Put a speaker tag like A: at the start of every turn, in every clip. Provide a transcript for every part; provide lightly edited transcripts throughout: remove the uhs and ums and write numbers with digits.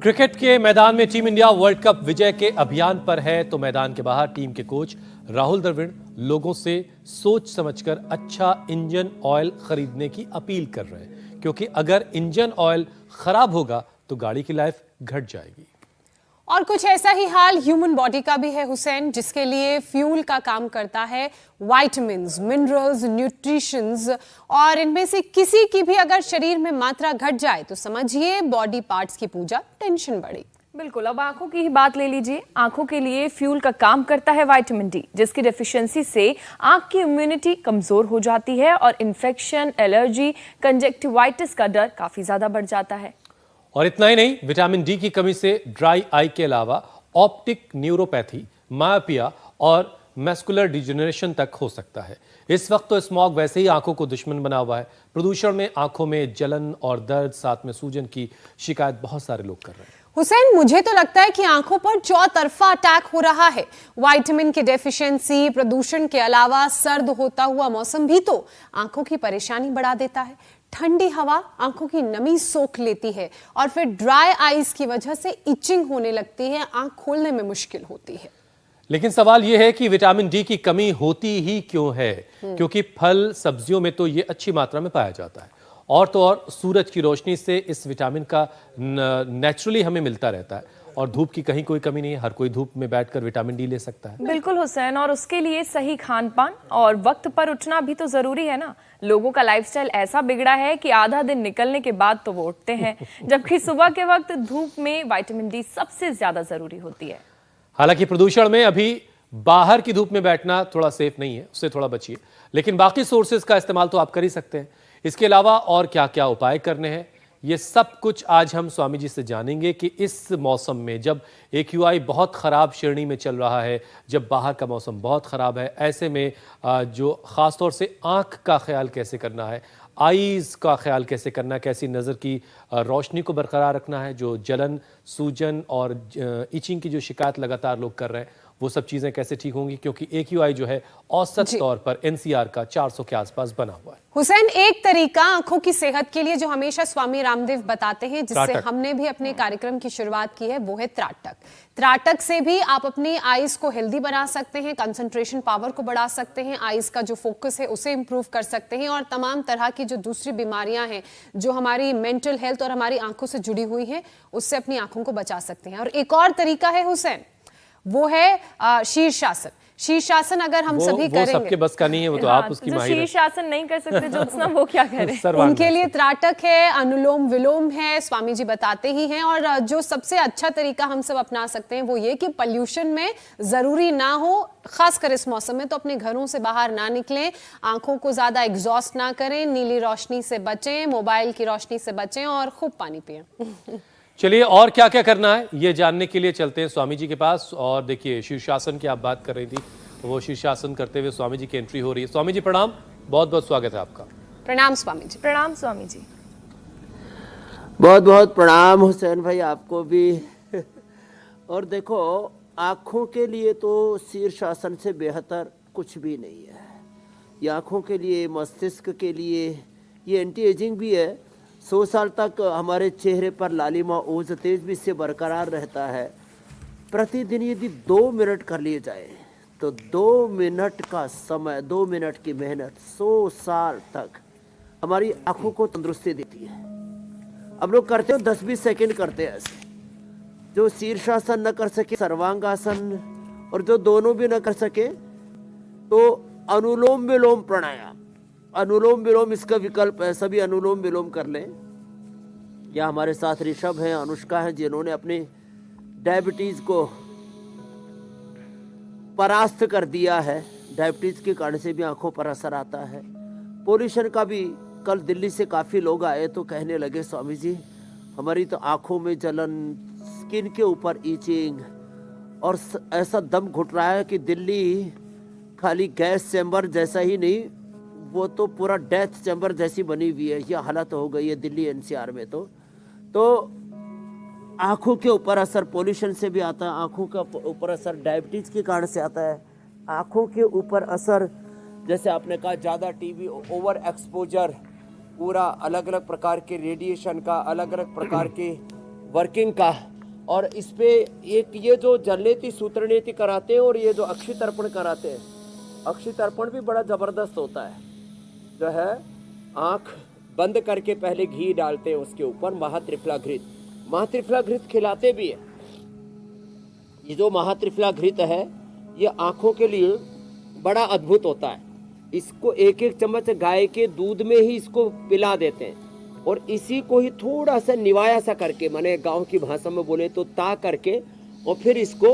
A: Cricket के मैदान में टीम इंडिया वर्ल्ड कप विजय के अभियान पर है, तो मैदान के बाहर टीम के कोच राहुल द्रविड़ लोगों से सोच समझकर अच्छा इंजन ऑयल खरीदने की अपील कर रहे हैं, क्योंकि अगर इंजन ऑयल खराब होगा तो गाड़ी की लाइफ घट जाएगी।
B: और कुछ ऐसा ही हाल ह्यूमन बॉडी का भी है हुसैन, जिसके लिए फ्यूल का काम करता है विटामिन्स, मिनरल्स, न्यूट्रिशंस, और इनमें से किसी की भी अगर शरीर में मात्रा घट जाए तो समझिए बॉडी पार्ट्स की पूजा टेंशन बढ़ेगी।
C: बिल्कुल। अब आंखों की ही बात ले लीजिए। आंखों के लिए फ्यूल का काम करता है विटामिन डी, जिसकी डेफिशिएंसी से आंख की इम्यूनिटी कमजोर हो जाती है और इन्फेक्शन, एलर्जी, कंजक्टिवाइटिस का डर काफी ज्यादा बढ़ जाता है।
A: और इतना ही नहीं, विटामिन डी की कमी से ड्राई आई के अलावा ऑप्टिक न्यूरोपैथी, मायोपिया और मैस्कुलर डिजेनरेशन तक हो सकता है। इस वक्त तो स्मॉग वैसे ही आंखों को दुश्मन बना हुआ है। प्रदूषण में आंखों में जलन और दर्द, साथ में सूजन की शिकायत बहुत सारे लोग कर रहे हैं।
B: हुसैन, मुझे तो लगता है कि आंखों पर चौतरफा अटैक हो रहा है। विटामिन की डेफिशिएंसी, प्रदूषण के अलावा सर्द होता हुआ मौसम भी तो आंखों की परेशानी बढ़ा देता है। ठंडी हवा आंखों की नमी सोख लेती है और फिर ड्राई आईज की वजह से इचिंग होने लगती है, आंख खोलने में मुश्किल होती है।
A: लेकिन सवाल यह है कि विटामिन डी की कमी होती ही क्यों है? क्योंकि फल सब्जियों में तो ये अच्छी मात्रा में पाया जाता है, और तो और सूरज की रोशनी से इस विटामिन का नेचुरली हमें मिलता रहता है, और धूप की कहीं कोई कमी नहीं है। हर कोई धूप में बैठकर विटामिन डी ले सकता है।
C: बिल्कुल हुसैन, और उसके लिए सही खान पान और वक्त पर उठना भी तो जरूरी है ना। लोगों का लाइफस्टाइल ऐसा बिगड़ा है कि आधा दिन निकलने के बाद तो वो उठते हैं, जबकि सुबह के वक्त धूप में विटामिन डी सबसे ज्यादा जरूरी होती है।
A: हालांकि प्रदूषण में अभी बाहर की धूप में बैठना थोड़ा सेफ नहीं है, उससे थोड़ा बचिए, लेकिन बाकी सोर्सेज का इस्तेमाल तो आप कर ही सकते हैं। इसके अलावा और क्या क्या उपाय करने हैं, ये सब कुछ आज हम स्वामी जी से जानेंगे कि इस मौसम में जब AQI बहुत ख़राब श्रेणी में चल रहा है, जब बाहर का मौसम बहुत ख़राब है, ऐसे में जो ख़ास तौर से आँख का ख्याल कैसे करना है, आईज़ का ख्याल कैसे करना है, कैसी नज़र की रोशनी को बरकरार रखना है, जो जलन, सूजन और इचिंग की जो शिकायत लगातार लोग कर रहे हैं, वो सब चीज़ें कैसे ठीक होंगी, क्योंकि AQI जो है औसत तौर पर NCR का 400 के आसपास बना हुआ है।
B: हुसैन, एक तरीका आंखों की सेहत के लिए जो हमेशा स्वामी रामदेव बताते हैं, जिससे हमने भी अपने कार्यक्रम की शुरुआत की है, वो है त्राटक। त्राटक से भी आप अपनी आईज को हेल्दी बना सकते हैं, कंसंट्रेशन पावर को बढ़ा सकते हैं, आईज का जो फोकस है उसे इंप्रूव कर सकते हैं, और तमाम तरह की जो दूसरी बीमारियां हैं जो हमारी मेंटल हेल्थ और हमारी आंखों से जुड़ी हुई हैं, उससे अपनी आंखों को बचा सकते हैं। और एक और तरीका है हुसैन, वो है शीर्षासन। शीर्षासन अगर हम सभी करेंगे, वो
A: सबके बस का नहीं है, वो तो आप उसकी माहिर हैं।
C: शीर्षासन नहीं कर सकते जो वो क्या करें?
B: उनके लिए त्राटक है, अनुलोम विलोम है, स्वामी जी बताते ही हैं। और जो सबसे अच्छा तरीका हम सब अपना सकते हैं वो ये कि पॉल्यूशन में जरूरी ना हो, खासकर इस मौसम में, तो अपने घरों से बाहर ना निकलें, आंखों को ज्यादा एग्जॉस्ट ना करें, नीली रोशनी से बचें, मोबाइल की रोशनी से बचें और खूब पानी पिएं।
A: चलिए, और क्या क्या करना है ये जानने के लिए चलते हैं स्वामी जी के पास। और देखिए, शीर्षासन की आप बात कर रही थी, वो शीर्षासन करते हुए स्वामी जी की एंट्री हो रही है। स्वामी जी प्रणाम, बहुत बहुत स्वागत है आपका।
B: प्रणाम स्वामी जी।
C: प्रणाम स्वामी जी।
D: बहुत बहुत प्रणाम हुसैन भाई, आपको भी। और देखो, आँखों के लिए तो शीर्षासन से बेहतर कुछ भी नहीं है। ये आँखों के लिए, मस्तिष्क के लिए ये एंटी एजिंग भी है। 100 साल तक हमारे चेहरे पर लालिमा, ओज, तेज भी इससे बरकरार रहता है। प्रतिदिन यदि 2 मिनट कर लिए जाए तो 2 मिनट का समय, 2 मिनट की मेहनत 100 साल तक हमारी आंखों को तंदुरुस्ती देती है। अब लोग करते हो 10-20 सेकंड करते हैं ऐसे। जो शीर्षासन न कर सके, सर्वांगासन, और जो दोनों भी न कर सके तो अनुलोम विलोम प्राणायाम। अनुलोम विलोम इसका विकल्प है, सभी अनुलोम विलोम कर लें। या हमारे साथ ऋषभ हैं, अनुष्का हैं, जिन्होंने अपनी डायबिटीज को परास्त कर दिया है। डायबिटीज के कारण से भी आंखों पर असर आता है। पोल्यूशन का भी, कल दिल्ली से काफ़ी लोग आए तो कहने लगे, स्वामी जी हमारी तो आंखों में जलन, स्किन के ऊपर ईचिंग, और ऐसा दम घुट रहा है कि दिल्ली खाली गैस चैम्बर जैसा ही नहीं, वो तो पूरा डेथ चैम्बर जैसी बनी हुई है। यह हालत हो गई है दिल्ली NCR में। तो आँखों के ऊपर असर पोल्यूशन से भी आता है, आँखों का ऊपर असर डायबिटीज के कारण से आता है, आँखों के ऊपर असर जैसे आपने कहा ज़्यादा टीवी, ओवर एक्सपोजर, पूरा अलग अलग प्रकार के रेडिएशन का, अलग अलग प्रकार के वर्किंग का, और इस पे एक ये जो जलनेति सूत्रनेति कराते हैं और ये जो अक्षी तर्पण कराते हैं, अक्षी तर्पण भी बड़ा जबरदस्त होता है। जो है आंख बंद करके पहले घी डालते हैं उसके ऊपर, महात्रिफला घृत, महात्रिफला घृत खिलाते भी है। ये जो महात्रिफला घृत है ये आंखों के लिए बड़ा अद्भुत होता है। इसको एक एक चम्मच गाय के दूध में ही इसको पिला देते हैं और इसी को ही थोड़ा सा निवाया सा करके, माने गांव की भाषा में बोले तो ता करके, और फिर इसको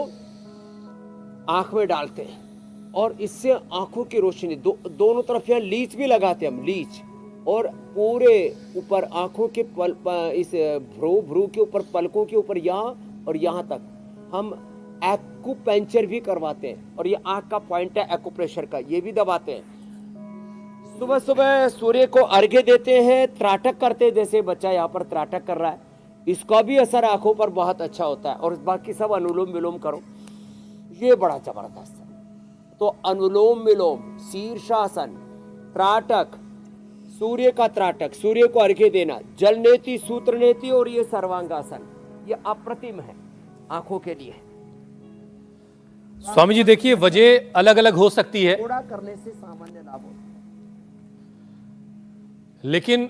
D: आंख में डालते हैं और इससे आंखों की रोशनी दोनों तरफ यहाँ लीच भी लगाते हैं हम, लीच, और पूरे ऊपर आंखों के इस भ्रू के ऊपर, पलकों के ऊपर, यहाँ और यहाँ तक हम एक्यूपेंचर भी करवाते हैं। और ये आंख का पॉइंट है एक्यूप्रेशर का, ये भी दबाते हैं। सुबह सुबह सूर्य को अर्घ्य देते हैं, त्राटक करते हैं, जैसे बच्चा यहाँ पर त्राटक कर रहा है, इसका भी असर आंखों पर बहुत अच्छा होता है। और बाकी सब अनुलोम विलोम करो, ये बड़ा जबरदस्त है। तो अनुलोम विलोम, शीर्षासन, त्राटक, सूर्य का त्राटक, सूर्य को अर्घ्य देना, जलनेति सूत्रनेति और ये सर्वांगासन, ये अप्रतिम है आंखों के लिए।
A: स्वामी जी देखिए, वजह अलग अलग हो सकती है,
D: थोड़ा करने से सामान्य लाभ होता है,
A: लेकिन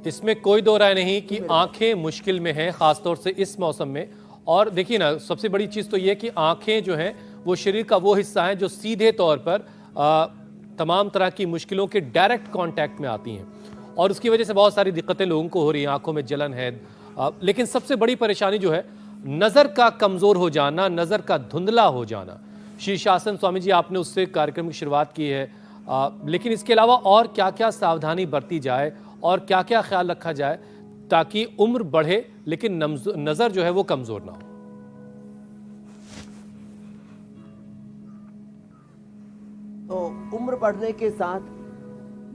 A: इसमें कोई दो राय नहीं कि आंखें मुश्किल में हैं, खासतौर से इस मौसम में। और देखिए ना, सबसे बड़ी चीज तो यह कि आंखें जो हैं वो शरीर का वो हिस्सा है जो सीधे तौर पर तमाम तरह की मुश्किलों के डायरेक्ट कांटेक्ट में आती हैं और उसकी वजह से बहुत सारी दिक्कतें लोगों को हो रही हैं, आंखों में जलन है। लेकिन सबसे बड़ी परेशानी जो है नजर का कमजोर हो जाना, नजर का धुंधला हो जाना। शीर्षासन स्वामी जी आपने उससे कार्यक्रम की शुरुआत की है, लेकिन इसके अलावा और क्या क्या सावधानी बरती जाए और क्या क्या ख्याल रखा जाए ताकि उम्र बढ़े लेकिन नजर जो है वो कमजोर ना हो?
D: तो उम्र बढ़ने के साथ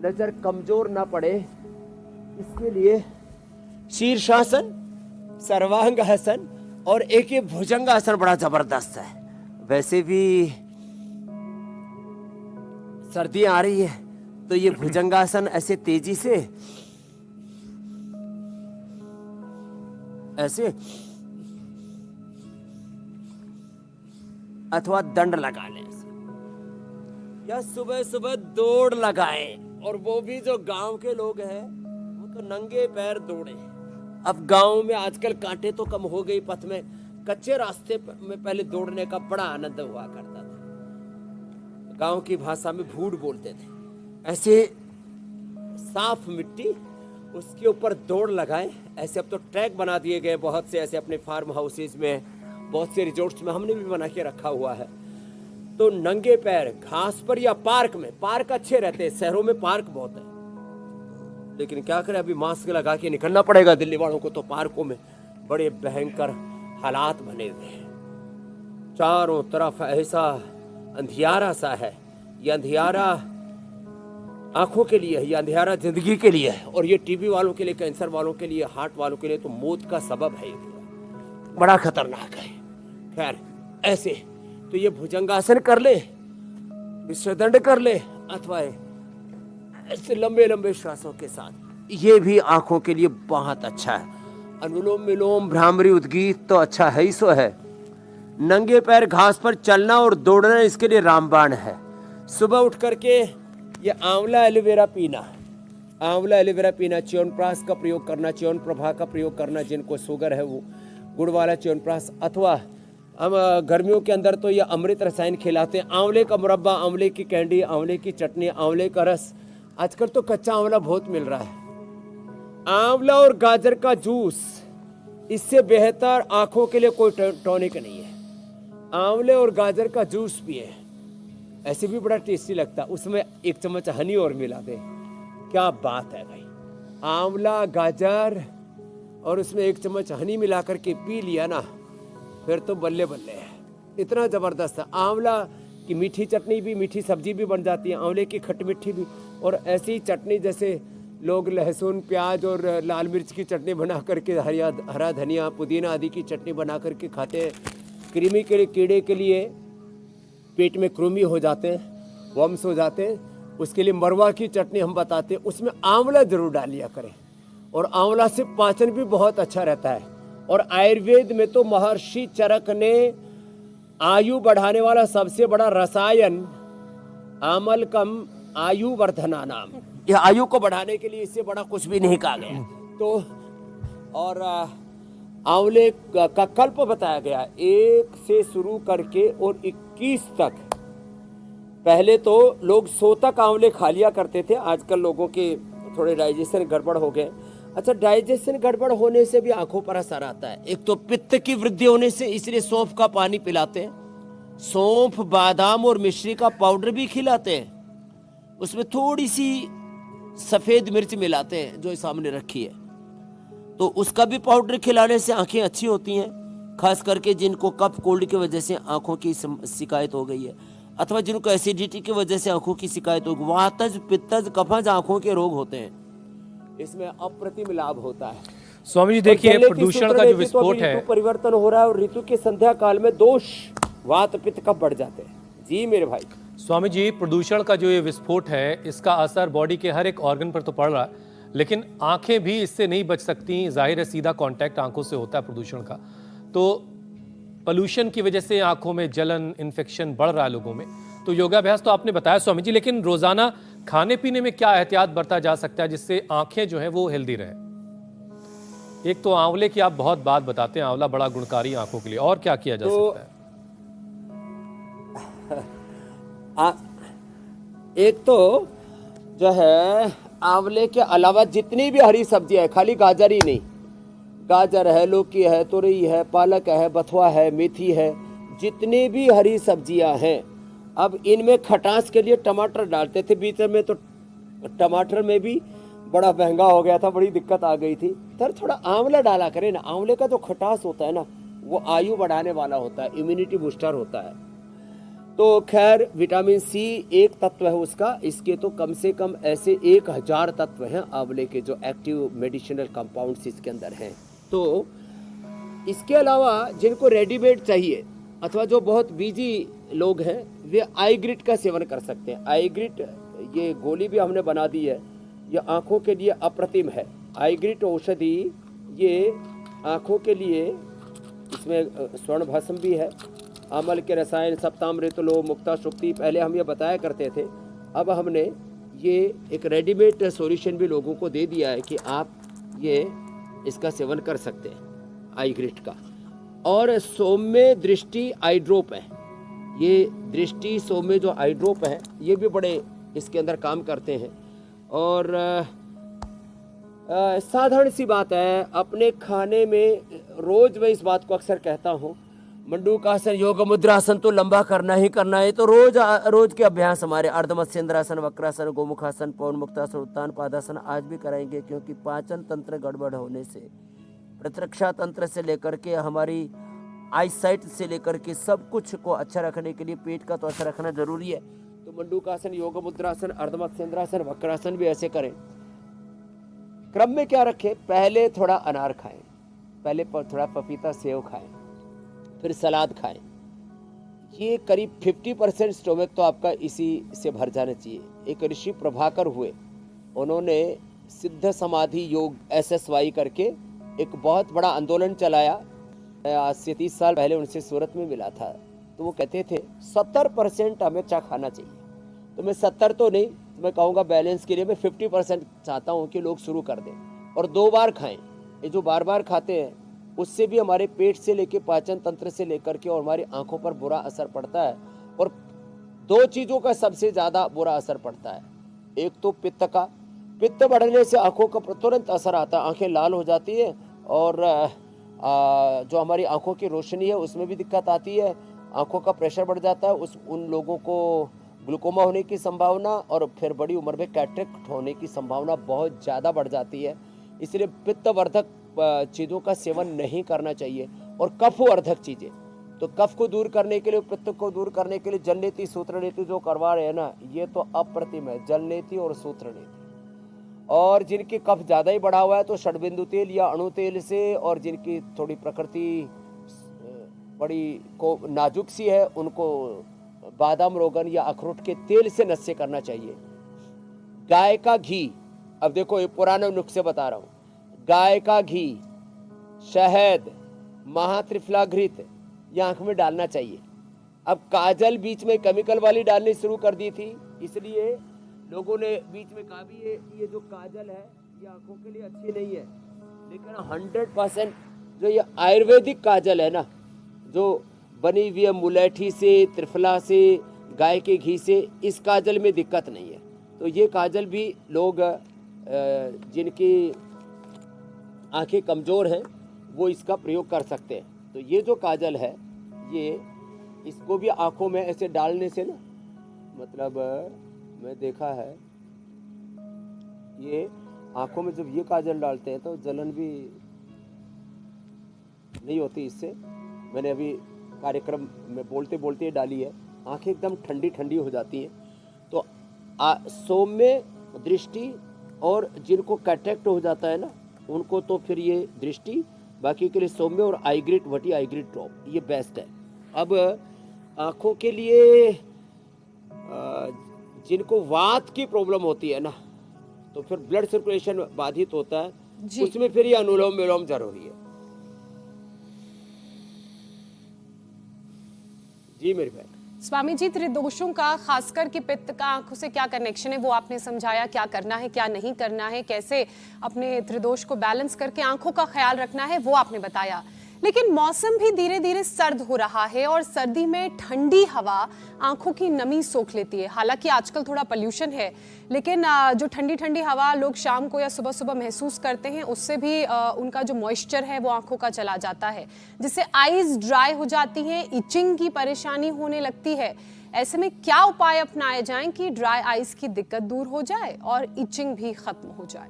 D: नजर कमजोर ना पड़े, इसके लिए शीर्षासन, सर्वांगासन और एक ये भुजंगासन बड़ा जबरदस्त है। वैसे भी सर्दियां आ रही है तो ये भुजंगासन ऐसे तेजी से ऐसे अथवा दंड लगा लें या सुबह सुबह दौड़ लगाएं, और वो भी जो गांव के लोग हैं वो तो नंगे पैर दौड़े। अब गांव में आजकल कांटे तो कम हो गई पथ में, कच्चे रास्ते में पहले दौड़ने का बड़ा आनंद हुआ करता था। गांव की भाषा में भूड़ बोलते थे। ऐसे साफ मिट्टी, उसके ऊपर दौड़ लगाएं। ऐसे अब तो ट्रैक बना दिए गए बहुत से, ऐसे अपने फार्म हाउसेज में, बहुत से रिजॉर्ट्स में हमने भी बना के रखा हुआ है। तो नंगे पैर घास पर या पार्क में, पार्क अच्छे रहते हैं, शहरों में पार्क बहुत है, लेकिन क्या करें अभी मास्क लगा के निकलना पड़ेगा दिल्ली वालों को। तो पार्कों में बड़े भयंकर हालात बने हुए हैं, चारों तरफ ऐसा अंधियारा सा है। ये अंधियारा आंखों के लिए है, ये अंधियारा जिंदगी के लिए है, और ये टीबी वालों के लिए, कैंसर वालों के लिए, हार्ट वालों के लिए तो मौत का सबब है। ये बड़ा खतरनाक है। खैर ऐसे तो ये भुजंगासन कर ले, विश्वदंड कर ले, अथवा ऐसे लंबे लंबे श्वासों के साथ, ये भी आंखों के लिए बहुत अच्छा है। अनुलोम विलोम, भ्रामरी, उद्गीत तो अच्छा है ही सो है। नंगे पैर घास पर चलना और दौड़ना इसके लिए रामबाण है। सुबह उठ करके ये आंवला एलोवेरा पीना, आंवला एलोवेरा पीना, च्यवनप्राश का प्रयोग करना, च्यवनप्रभा का प्रयोग करना, जिनको शुगर है वो गुड़ वाला च्यवनप्राश, अथवा हम गर्मियों के अंदर तो ये अमृत रसायन खिलाते हैं, आंवले का मुरब्बा, आंवले की कैंडी, आंवले की चटनी, आंवले का रस। आजकल तो कच्चा आंवला बहुत मिल रहा है। आंवला और गाजर का जूस, इससे बेहतर आंखों के लिए कोई टॉनिक नहीं है। आंवले और गाजर का जूस पिए, ऐसे भी बड़ा टेस्टी लगता है। उसमें एक चम्मच हनी और मिला दे, क्या बात है भाई। आंवला, गाजर और उसमें एक चम्मच हनी मिला करके पी लिया ना, फिर तो बल्ले बल्ले है, इतना जबरदस्त है। आंवला की मीठी चटनी भी, मीठी सब्जी भी बन जाती है, आंवले की खट्टी मीठी भी। और ऐसी चटनी जैसे लोग लहसुन, प्याज और लाल मिर्च की चटनी बना करके, हरा धनिया, पुदीना आदि की चटनी बना करके खाते हैं। कृमि के लिए, कीड़े के लिए, पेट में कृमि हो जाते हैं, वम्स हो जाते हैं, उसके लिए मरवा की चटनी हम बताते हैं, उसमें आंवला जरूर डाल लिया करें। और आंवला से पाचन भी बहुत अच्छा रहता है। और आयुर्वेद में तो महर्षि चरक ने आयु बढ़ाने वाला सबसे बड़ा रसायन आमलकम आयु वर्धना नाम, यह आयु को बढ़ाने के लिए इससे बड़ा कुछ भी नहीं कहा गया। तो और आंवले का कल्प बताया गया 1 से शुरू करके और 21 तक। पहले तो लोग 100 तक आंवले खा लिया करते थे, आजकल लोगों के थोड़े डाइजेशन गड़बड़ हो गए। अच्छा, डाइजेशन गड़बड़ होने से भी आंखों पर असर आता है। एक तो पित्त की वृद्धि होने से, इसलिए सौंफ का पानी पिलाते हैं, सौंफ, बादाम और मिश्री का पाउडर भी खिलाते हैं, उसमें थोड़ी सी सफेद मिर्च मिलाते हैं जो सामने रखी है, तो उसका भी पाउडर खिलाने से आंखें अच्छी होती हैं। खास करके जिनको कफ कोल्ड की वजह से आंखों की शिकायत हो गई है, अथवा जिनको एसिडिटी की वजह से आंखों की शिकायत हो गई, वातज, पित्तज, कफज आंखों के रोग होते हैं, इसमें अप्रतिम लाभ होता है।
A: स्वामी जी देखिए, प्रदूषण का जो विस्फोट है,
D: ऋतु परिवर्तन हो रहा है और ऋतु के संध्या काल में दोष वात पित्त कफ बढ़ जाते हैं। जी मेरे भाई।
A: स्वामी जी, प्रदूषण का जो ये विस्फोट है, इसका असर बॉडी के हर एक ऑर्गन पर तो पड़ रहा है, लेकिन आंखें भी इससे नहीं बच सकती। जाहिर है सीधा कांटेक्ट आंखों से होता है प्रदूषण का, तो पोल्यूशन की वजह से आंखों में जलन, इन्फेक्शन बढ़ रहा है लोगों में। तो योगाभ्यास तो आपने बताया स्वामी जी, लेकिन रोजाना खाने पीने में क्या एहतियात बरता जा सकता है जिससे आंखें जो है वो हेल्दी रहे? एक तो आंवले की आप बहुत बात बताते हैं, आंवला बड़ा गुणकारी आंखों के लिए, और क्या किया जा सकता है?
D: एक तो जो है आंवले के अलावा जितनी भी हरी सब्जियां है, खाली गाजर ही नहीं, गाजर है, लौकी है, तुरई है, पालक है, बथुआ है, मेथी है, जितनी भी हरी सब्जियां हैं। अब इनमें खटास के लिए टमाटर डालते थे, बीच में तो टमाटर में भी बड़ा महंगा हो गया था, बड़ी दिक्कत आ गई थी। सर थोड़ा आंवला डाला करें ना, आंवले का जो खटास होता है ना, वो आयु बढ़ाने वाला होता है, इम्यूनिटी बूस्टर होता है। तो खैर विटामिन सी एक तत्व है उसका, इसके तो कम से कम ऐसे 1000 तत्व हैं आंवले के, जो एक्टिव मेडिसिनल कंपाउंड्स इसके अंदर हैं। तो इसके अलावा जिनको रेडीमेड चाहिए, अथवा जो बहुत बिजी लोग हैं, वे आई ग्रिट का सेवन कर सकते हैं। आई ग्रिट ये गोली भी हमने बना दी है, ये आंखों के लिए अप्रतिम है। आई ग्रिट औषधि ये आंखों के लिए, इसमें स्वर्ण भस्म भी है, अमल के रसायन, सप्तामृत, लोह, मुक्ता, शुक्ति, पहले हम ये बताया करते थे। अब हमने ये एक रेडीमेड सॉल्यूशन भी लोगों को दे दिया है कि आप ये इसका सेवन कर सकते हैं आई ग्रिट का। और सौम्य दृष्टि आई ड्रॉप है, ये दृष्टि सौम्य जो आई ड्रॉप है, ये भी बड़े इसके अंदर काम करते हैं। और साधारण सी बात है, अपने खाने में रोज मैं इस बात को अक्सर कहता हूँ, मंडूकासन, योग मुद्रासन तो लंबा करना ही करना है। तो रोज के अभ्यास हमारे अर्धमत्स्येंद्रासन, वक्रासन, गोमुखासन, पवन मुक्तासन, उत्तान पादासन आज भी कराएंगे, क्योंकि पाचन तंत्र गड़बड़ होने से, प्रतिरक्षा तंत्र से लेकर के हमारी आईसाइट से लेकर के सब कुछ को अच्छा रखने के लिए पेट का तो अच्छा रखना जरूरी है। तो मंडूकासन, योग मुद्रासन, अर्धमत्स्येंद्रासन, वक्रासन भी ऐसे करें। क्रम में क्या रखें? पहले थोड़ा अनार खाएं, पहले थोड़ा पपीता, सेव खाएं, फिर सलाद खाएं। ये करीब 50% स्टोमक तो आपका इसी से भर जाना चाहिए। एक ऋषि प्रभाकर हुए, उन्होंने सिद्ध समाधि योग SSY करके एक बहुत बड़ा आंदोलन चलाया। आज से 30 साल पहले उनसे सूरत में मिला था, तो वो कहते थे 70% हमें चाय खाना चाहिए। तो मैं 70 तो नहीं, मैं कहूँगा बैलेंस के लिए मैं 50% चाहता हूँ कि लोग शुरू कर दें, और 2 बार खाएं। ये जो बार बार खाते हैं उससे भी हमारे पेट से लेके पाचन तंत्र से लेकर के और हमारी आंखों पर बुरा असर पड़ता है। और 2 चीज़ों का सबसे ज़्यादा बुरा असर पड़ता है। एक तो पित्त का, पित्त बढ़ने से आंखों का तुरंत असर आता है, आंखें लाल हो जाती है, और जो हमारी आंखों की रोशनी है उसमें भी दिक्कत आती है, आंखों का प्रेशर बढ़ जाता है। उन लोगों को ग्लूकोमा होने की संभावना और फिर बड़ी उम्र में कैटरेक्ट होने की संभावना बहुत ज़्यादा बढ़ जाती है। इसलिए पित्तवर्धक चीज़ों का सेवन नहीं करना चाहिए। और कफवर्धक चीज़ें, तो कफ को दूर करने के लिए, पित्त को दूर करने के लिए जलनेति, सूत्रनेति जो करवा रहे हैं ना, ये तो अप्रतिम है, जलनेति और सूत्रनेति। और जिनकी कफ ज़्यादा ही बढ़ा हुआ है तो षडबिंदु तेल या अणु तेल से, और जिनकी थोड़ी प्रकृति बड़ी को नाजुक सी है, उनको बादाम, रोगन या अखरोट के तेल से नस्य करना चाहिए। गाय का घी, अब देखो ये पुराने नुस्खे बता रहा हूँ, गाय का घी शहद, महात्रिफलाघृत ये आंख में डालना चाहिए। अब काजल बीच में केमिकल वाली डालनी शुरू कर दी थी, इसलिए लोगों ने बीच में कहा भी ये जो काजल है ये आंखों के लिए अच्छी नहीं है। लेकिन 100% जो ये आयुर्वेदिक काजल है ना, जो बनी हुई है मुलेठी से, त्रिफला से, गाय के घी से, इस काजल में दिक्कत नहीं है। तो ये काजल भी लोग जिनकी आंखें कमज़ोर हैं वो इसका प्रयोग कर सकते हैं। तो ये जो काजल है ये इसको भी आंखों में ऐसे डालने से ना, मतलब मैं देखा है ये आंखों में जब ये काजल डालते हैं तो जलन भी नहीं होती इससे। मैंने अभी कार्यक्रम में बोलते बोलते डाली है, आंखें एकदम ठंडी ठंडी हो जाती हैं। तो सौम्य दृष्टि और जिनको कैटरेक्ट हो जाता है ना उनको तो फिर ये दृष्टि, बाकी के लिए सौम्य और आईग्रिट वटी आईग्रिट ड्रॉप ये बेस्ट है। अब आँखों के लिए जिनको वात की प्रॉब्लम होती है ना, तो फिर ब्लड सर्कुलेशन बाधित होता है, उसमें फिर ये अनुलोम विलोम जरूरी है। जी मेरी बहन।
B: स्वामी जी, त्रिदोषों का खासकर कि पित्त का आंखों से क्या कनेक्शन है वो आपने समझाया, क्या करना है क्या नहीं करना है, कैसे अपने त्रिदोष को बैलेंस करके आंखों का ख्याल रखना है वो आपने बताया। लेकिन मौसम भी धीरे धीरे सर्द हो रहा है और सर्दी में ठंडी हवा आंखों की नमी सोख लेती है। हालांकि आजकल थोड़ा पोल्यूशन है, लेकिन जो ठंडी ठंडी हवा लोग शाम को या सुबह सुबह महसूस करते हैं उससे भी उनका जो मॉइस्चर है वो आंखों का चला जाता है, जिससे आईज ड्राई हो जाती हैं, इचिंग की परेशानी होने लगती है। ऐसे में क्या उपाय अपनाए जाएं कि ड्राई आईज की दिक्कत दूर हो जाए और इचिंग भी खत्म हो जाए?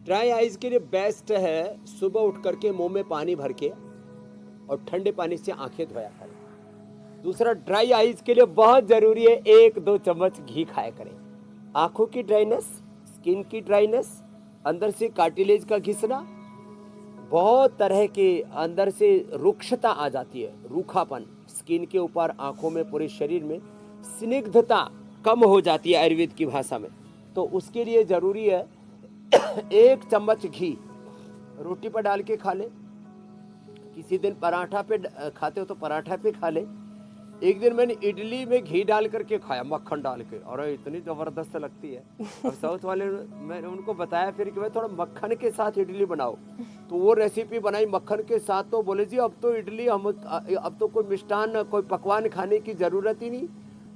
D: ड्राई आइज के लिए बेस्ट है सुबह उठ करके मुंह में पानी भर के और ठंडे पानी से आंखें धोया करें। दूसरा, ड्राई आइज के लिए बहुत जरूरी है 1-2 चम्मच घी खाया करें। आंखों की ड्राइनेस, स्किन की ड्राइनेस, अंदर से कार्टिलेज का घिसना, बहुत तरह के अंदर से रुक्षता आ जाती है, रूखापन स्किन के ऊपर, आंखों में, पूरे शरीर में स्निग्धता कम हो जाती है आयुर्वेद की भाषा में। तो उसके लिए जरूरी है 1 चम्मच घी रोटी पर डाल के खा ले। किसी दिन पराठा पे खाते हो तो पराठा पे खा ले। एक दिन मैंने इडली में घी डाल करके खाया, मक्खन डाल के, और इतनी जबरदस्त लगती है। और साउथ वाले मैंने उनको बताया फिर कि भाई थोड़ा मक्खन के साथ इडली बनाओ, तो वो रेसिपी बनाई मक्खन के साथ। तो बोले जी अब तो इडली अब तो कोई मिष्टान, कोई पकवान खाने की जरूरत ही नहीं,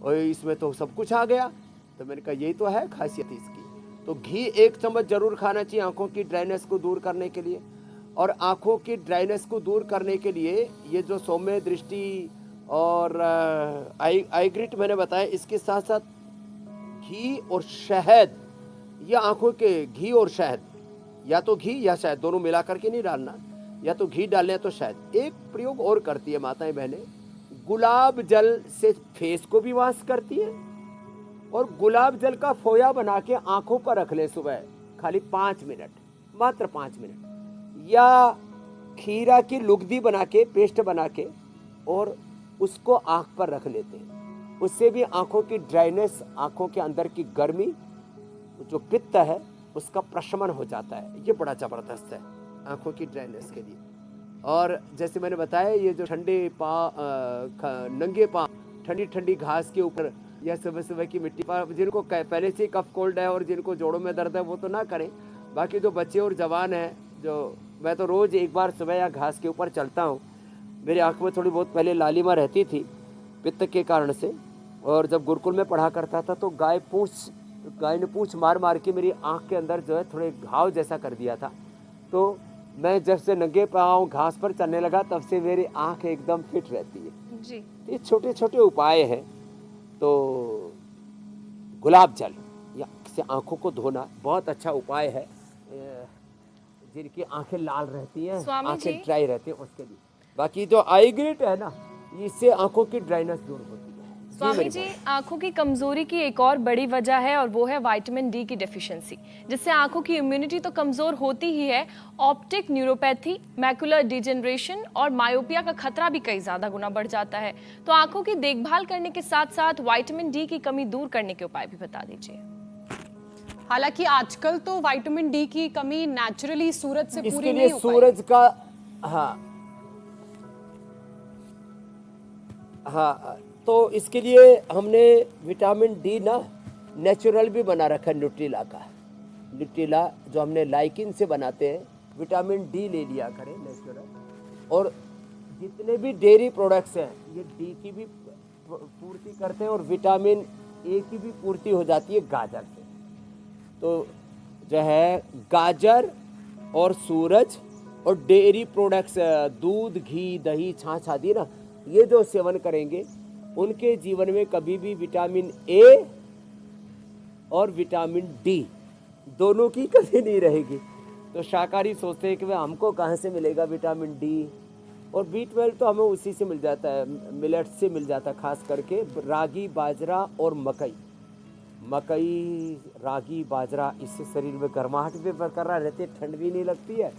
D: और इसमें तो सब कुछ आ गया। तो मैंने कहा यही तो है खासियत इसकी। तो घी 1 चम्मच जरूर खाना चाहिए आंखों की ड्राइनेस को दूर करने के लिए। और आंखों की ड्राइनेस को दूर करने के लिए ये जो सौम्य दृष्टि और आईग्रिट मैंने बताया, इसके साथ साथ घी और शहद, ये आंखों के घी और शहद, या तो घी या शहद दोनों मिला करके नहीं डालना, या तो घी डालना है तो शहद। एक प्रयोग और करती है माताएं बहनें, गुलाब जल से फेस को भी वॉश करती है, और गुलाब जल का फोया बना के आंखों पर रख ले सुबह, खाली 5 मिनट, मात्र 5 मिनट। या खीरा की लुगदी बना के, पेस्ट बना के, और उसको आंख पर रख लेते हैं। उससे भी आंखों की ड्राइनेस, आंखों के अंदर की गर्मी, जो पित्त है उसका प्रशमन हो जाता है। ये बड़ा जबरदस्त है आंखों की ड्राइनेस के लिए। और जैसे मैंने बताया, ये जो ठंडे नंगे पाँव ठंडी ठंडी घास के ऊपर या सुबह सुबह की मिट्टी पर, जिनको पहले से कफ कोल्ड है और जिनको जोड़ों में दर्द है वो तो ना करें। बाकी जो बच्चे और जवान हैं, जो मैं तो रोज़ एक बार सुबह या घास के ऊपर चलता हूँ। मेरी आँख में थोड़ी बहुत पहले लालिमा रहती थी पित्त के कारण से, और जब गुरुकुल में पढ़ा करता था तो गाय ने पूंछ मार मार के मेरी आँख के अंदर जो है थोड़े घाव जैसा कर दिया था। तो मैं जब से नंगे पाँव घास पर चलने लगा तब से मेरी आँख एकदम फिट रहती है जी। ये छोटे छोटे उपाय हैं। तो गुलाब जल या से आंखों को धोना बहुत अच्छा उपाय है। जिनकी आंखें लाल रहती हैं, आंखें ड्राई रहती हैं, उसके लिए। बाकी जो आईग्रिट है ना, इससे आंखों की ड्राइनेस दूर होती है।
C: स्वामी जी, आंखों की कमजोरी की एक और बड़ी वजह है और वो है विटामिन डी की डेफिशिएंसी, जिससे आंखों की इम्यूनिटी तो कमजोर होती ही है, ऑप्टिक न्यूरोपैथी, मैकुलर डिजेनरेशन और मायोपिया का खतरा भी कई ज्यादा गुना बढ़ जाता है। तो आंखों की देखभाल करने के साथ साथ विटामिन डी की कमी दूर करने के उपाय भी बता दीजिए।
B: हालांकि आजकल तो विटामिन डी की कमी नेचुरली सूरज से पूरी
D: इसके
B: नहीं
D: लिए
B: हो
D: सूरज का हाँ, तो इसके लिए हमने विटामिन डी ना नेचुरल भी बना रखा है, न्यूट्रीला का। न्यूट्रीला जो हमने लाइकिन से बनाते हैं, विटामिन डी ले लिया करें नेचुरल। और जितने भी डेयरी प्रोडक्ट्स हैं ये डी की भी पूर्ति करते हैं और विटामिन ए की भी पूर्ति हो जाती है गाजर से। तो जो है गाजर और सूरज और डेयरी प्रोडक्ट्स, दूध, घी, दही, छाछ आदि ना, ये जो सेवन करेंगे उनके जीवन में कभी भी विटामिन ए और विटामिन डी दोनों की कमी नहीं रहेगी। तो शाकाहारी सोचते हैं कि भाई हमको कहाँ से मिलेगा विटामिन डी, और B12 तो हमें उसी से मिल जाता है, मिलेट से मिल जाता है, खास करके रागी, बाजरा और मकई। मकई, रागी, बाजरा, इससे शरीर में गर्माहट भी बरकरार रहती है, ठंड भी नहीं लगती है।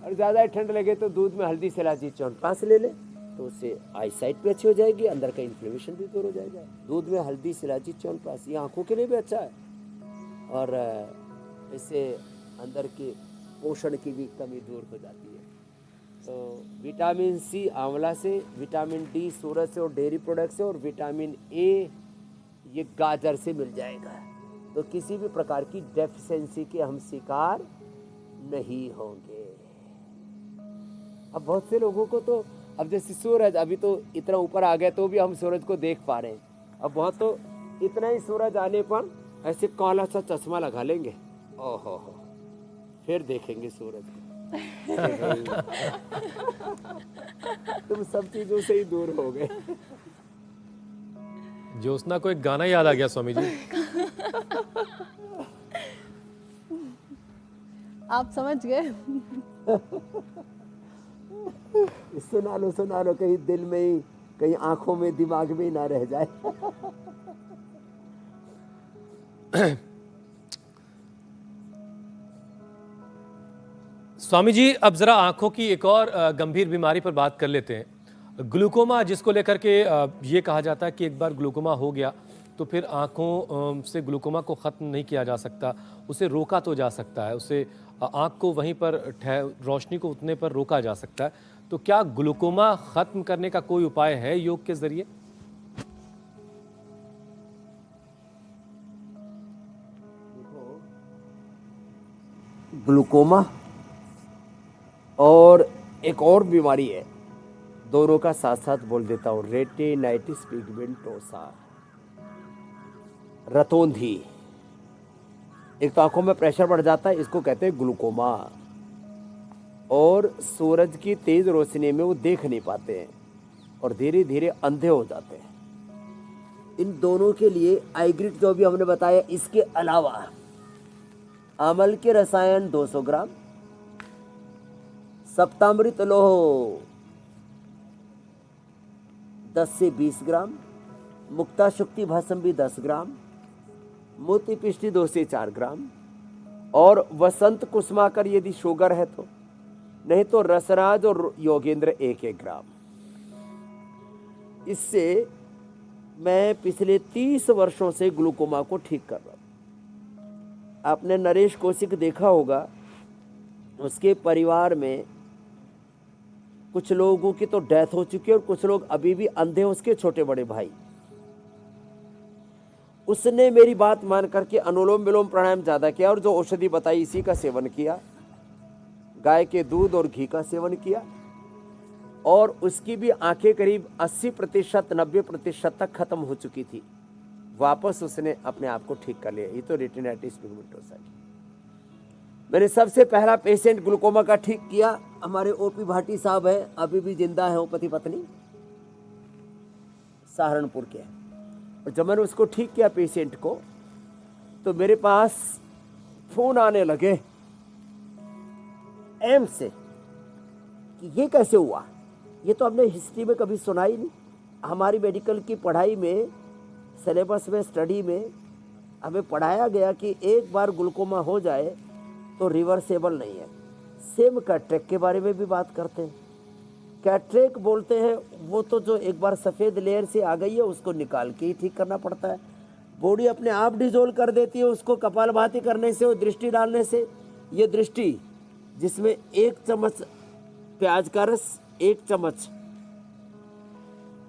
D: और ज़्यादा ठंड लगे तो दूध में हल्दी, इलायची, च्यवनप्राश ले लें तो उससे आईसाइट भी अच्छी हो जाएगी, अंदर का इन्फ्लेमेशन भी दूर हो जाएगा। दूध में हल्दी, इलायची, च्यवनप्राश ये आँखों के लिए भी अच्छा है और इससे अंदर के पोषण की भी कमी दूर हो जाती है। तो विटामिन सी आंवला से, विटामिन डी सूरज से और डेयरी प्रोडक्ट से, और विटामिन ए ये गाजर से मिल जाएगा। तो किसी भी प्रकार की डेफिशिएंसी के हम शिकार नहीं होंगे। अब बहुत से लोगों को तो, अब जैसे सूरज अभी तो इतना ऊपर आ गया तो भी हम सूरज को देख पा रहे हैं। अब बहुत तो इतना ही सूरज आने पर ऐसे काला सा चश्मा लगा लेंगे, ओहो हो, फिर देखेंगे सूरज को। तुम सब चीजों से ही दूर हो गए।
A: ज्योत्सना को एक गाना याद आ गया स्वामी जी।
B: आप समझ गए?
D: सुना लो कहीं दिल में ही, कहीं आंखों में, दिमाग में ही ना रह जाए।
A: स्वामी जी, अब जरा आंखों की एक और गंभीर बीमारी पर बात कर लेते हैं, ग्लूकोमा, जिसको लेकर के ये कहा जाता है कि एक बार ग्लूकोमा हो गया तो फिर आंखों से ग्लूकोमा को ख़त्म नहीं किया जा सकता, उसे रोका तो जा सकता है, उसे आंख को वहीं पर रोशनी को उतने पर रोका जा सकता है। तो क्या ग्लूकोमा ख़त्म करने का कोई उपाय है योग के ज़रिए?
D: ग्लूकोमा और एक और बीमारी है, दोनों का साथ साथ बोल देता हूँ, रेटिनाइटिस पिगमेंटोसा, रतौंधी। एक तो आंखों में प्रेशर बढ़ जाता है, इसको कहते हैं ग्लूकोमा, और सूरज की तेज रोशनी में वो देख नहीं पाते हैं और धीरे धीरे अंधे हो जाते हैं। इन दोनों के लिए आईग्रिड जो भी हमने बताया, इसके अलावा आमल के रसायन 200 ग्राम, सप्तामृत लोह 10 से 20 ग्राम, मुक्ता शुक्ति भस्म भी 10 ग्राम, मोती पिष्टी 2 से 4 ग्राम, और वसंत कुसुमाकर यदि शुगर है तो, नहीं तो रसराज और योगेंद्र 1-1 ग्राम। इससे मैं पिछले 30 वर्षों से ग्लूकोमा को ठीक कर रहा हूं। आपने नरेश कौशिक देखा होगा, उसके परिवार में कुछ लोगों की तो डेथ हो चुकी है और कुछ लोग अभी भी अंधे हैं, उसके छोटे बड़े भाई। उसने मेरी बात मान करके अनुलोम विलोम प्राणायाम ज़्यादा किया और जो औषधि बताई इसी का सेवन किया, गाय के दूध और घी का सेवन किया, और उसकी भी आंखें करीब 80% 90% तक खत्म हो चुकी थी। वापस उसने अपने आप को ठीक कर लिया। ये तो रेटिनाइटिस पिगमेंटोसा की। मैंने सबसे पहला पेशेंट ग्लूकोमा का ठीक किया, हमारे ओपी भाटी साहब है, अभी भी जिंदा है, वो पति पत्नी सहारनपुर के। और जब मैंने उसको ठीक किया पेशेंट को, तो मेरे पास फोन आने लगे एम्स से कि ये कैसे हुआ, ये तो हमने हिस्ट्री में कभी सुना ही नहीं। हमारी मेडिकल की पढ़ाई में, सिलेबस में, स्टडी में हमें पढ़ाया गया कि एक बार ग्लूकोमा हो जाए तो रिवर्सेबल नहीं है। सेम कैटरेक्ट के बारे में भी बात करते हैं। कैटरेक्ट बोलते हैं वो तो जो एक बार सफ़ेद लेयर से आ गई है उसको निकाल के ही ठीक करना पड़ता है। बॉडी अपने आप डिजोल्व कर देती है उसको कपालभाति करने से और दृष्टि डालने से। ये दृष्टि जिसमें 1 चम्मच प्याज का रस, 1 चम्मच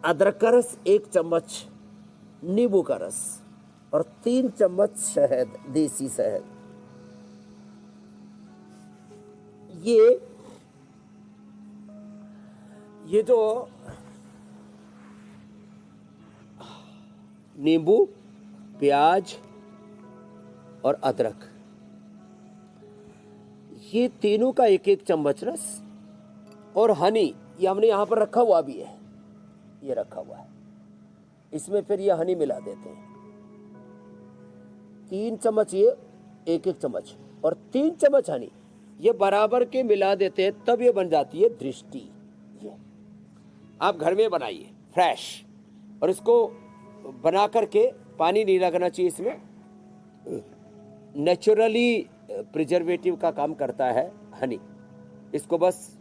D: अदरक का रस, 1 चम्मच नींबू का रस और 3 चम्मच शहद, देसी शहद, ये जो नींबू, प्याज और अदरक, ये तीनों का 1-1 चम्मच रस और हनी, ये हमने यहां पर रखा हुआ भी है, ये रखा हुआ है, इसमें फिर ये हनी मिला देते हैं। 3 चम्मच ये, 1-1 चम्मच और 3 चम्मच हनी, ये बराबर के मिला देते हैं, तब ये बन जाती है दृष्टि। ये आप घर में बनाइए फ्रेश, और इसको बना करके पानी नहीं लगना चाहिए इसमें, नेचुरली प्रिजर्वेटिव का काम करता है हनी। इसको बस